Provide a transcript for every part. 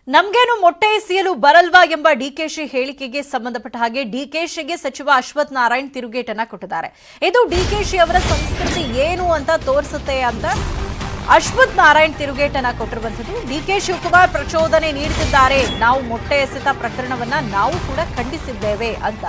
ನಮಗೇನು ಮೊಟ್ಟೆ ಎಸೆಯಲು ಬರಲ್ವಾ ಎಂಬ ಡಿಕೆಶಿ ಹೇಳಿಕೆಗೆ ಸಂಬಂಧಪಟ್ಟ ಹಾಗೆ ಡಿಕೆಶಿಗೆ ಸಚಿವ ಅಶ್ವಥ್ ನಾರಾಯಣ್ ತಿರುಗೇಟನ್ನ ಕೊಟ್ಟಿದ್ದಾರೆ. ಇದು ಡಿಕೆಶಿ ಅವರ ಸಂಸ್ಕೃತಿ ಏನು ಅಂತ ತೋರಿಸುತ್ತೆ ಅಂತ ಅಶ್ವಥ್ ನಾರಾಯಣ್ ತಿರುಗೇಟನ್ನ ಕೊಟ್ಟಿರುವಂತದ್ದು. ಡಿಕೆ ಶಿವಕುಮಾರ್ ಪ್ರಚೋದನೆ ನೀಡುತ್ತಿದ್ದಾರೆ, ನಾವು ಮೊಟ್ಟೆ ಎಸೆತ ಪ್ರಕರಣವನ್ನ ನಾವು ಕೂಡ ಖಂಡಿಸಿದ್ದೇವೆ ಅಂತ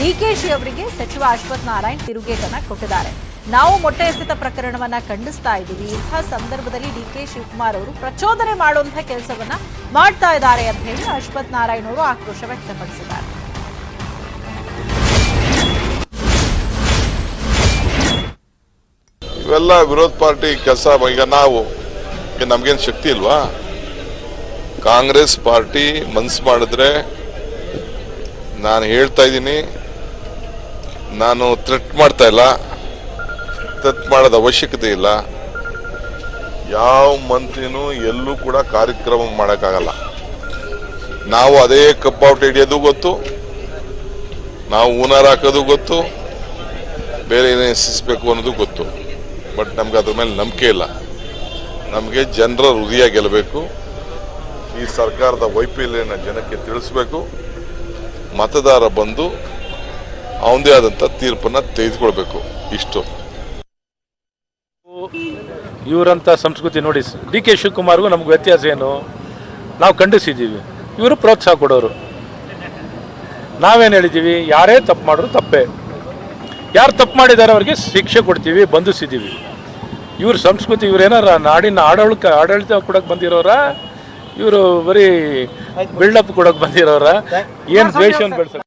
ಡಿಕೆಶಿ ಅವರಿಗೆ ಸಚಿವ ಅಶ್ವಥ್ ನಾರಾಯಣ್ ತಿರುಗೇಟನ್ನ ಕೊಟ್ಟಿದ್ದಾರೆ. ನಾವು ಮೊಟ್ಟೆ ಎಸೆತ ಪ್ರಕರಣವನ್ನ ಖಂಡಿಸ್ತಾ ಇದ್ದೀವಿ, ಇಂತಹ ಸಂದರ್ಭದಲ್ಲಿ ಡಿಕೆ ಶಿವಕುಮಾರ್ ಅವರು ಪ್ರಚೋದನೆ ಮಾಡುವಂತಹ ಕೆಲಸವನ್ನ ಮಾಡ್ತಾ ಇದ್ದಾರೆ ಅಂತ ಹೇಳಿ ಅಶ್ವಥ್ ನಾರಾಯಣ್ ಅವರು ಆಕ್ರೋಶ ವ್ಯಕ್ತಪಡಿಸಿದ್ದಾರೆ. ಇವೆಲ್ಲ ವಿರೋಧ ಪಾರ್ಟಿ ಕೆಲಸ. ಈಗ ನಾವು ನಮ್ಗೇನು ಶಕ್ತಿ ಇಲ್ವಾ? ಕಾಂಗ್ರೆಸ್ ಪಾರ್ಟಿ ಮನ್ಸು ಮಾಡಿದ್ರೆ, ನಾನು ಹೇಳ್ತಾ ಇದ್ದೀನಿ, ನಾನು ಥ್ರೆಟ್ ಮಾಡ್ತಾ ಇಲ್ಲ, ಥ್ರೆಟ್ ಮಾಡೋದ ಅವಶ್ಯಕತೆ ಇಲ್ಲ. ಯಾವ ಮಂತ್ರಿನೂ ಎಲ್ಲೂ ಕೂಡ ಕಾರ್ಯಕ್ರಮ ಮಾಡೋಕ್ಕಾಗಲ್ಲ. ನಾವು ಅದೇ ಕಪ್ಔಟ್ ಹಿಡಿಯೋದು ಗೊತ್ತು, ನಾವು ಹೂನಾರ ಹಾಕೋದು ಗೊತ್ತು, ಬೇರೆ ಏನೇ ಎಸೆಸಬೇಕು ಅನ್ನೋದು ಗೊತ್ತು. ಬಟ್ ನಮ್ಗೆ ಅದ್ರ ಮೇಲೆ ನಂಬಿಕೆ ಇಲ್ಲ. ನಮಗೆ ಜನರ ಹೃದಯ ಗೆಲ್ಲಬೇಕು, ಈ ಸರ್ಕಾರದ ವೈಫಲ್ಯನ ಜನಕ್ಕೆ ತಿಳಿಸ್ಬೇಕು, ಮತದಾರ ಬಂದು ಅವನದೇ ಆದಂಥ ತೀರ್ಪನ್ನು ತೆಗೆದುಕೊಳ್ಬೇಕು. ಇಷ್ಟು ಇವರಂಥ ಸಂಸ್ಕೃತಿ ನೋಡಿ. ಡಿ ಕೆ ಶಿವಕುಮಾರ್ಗೂ ನಮ್ಗೆ ವ್ಯತ್ಯಾಸ ಏನು? ನಾವು ಖಂಡಿಸಿದ್ದೀವಿ, ಇವರು ಪ್ರೋತ್ಸಾಹ ಕೊಡೋರು. ನಾವೇನು ಹೇಳಿದ್ದೀವಿ, ಯಾರೇ ತಪ್ಪು ಮಾಡಿದ್ರು ತಪ್ಪೇ, ಯಾರು ತಪ್ಪು ಮಾಡಿದ್ದಾರೆ ಅವ್ರಿಗೆ ಶಿಕ್ಷೆ ಕೊಡ್ತೀವಿ, ಬಂಧಿಸಿದ್ದೀವಿ. ಇವ್ರ ಸಂಸ್ಕೃತಿ, ಇವರೇನಾರ ನಾಡಿನ ಆಡಳಿತ ಕೊಡೋಕೆ ಬಂದಿರೋರ, ಇವರು ಬರೀ ಬಿಲ್ಡಪ್ ಕೊಡೋಕೆ ಬಂದಿರೋರ, ಏನು ದ್ವೇಷವನ್ನು ಬೆಳೆಸ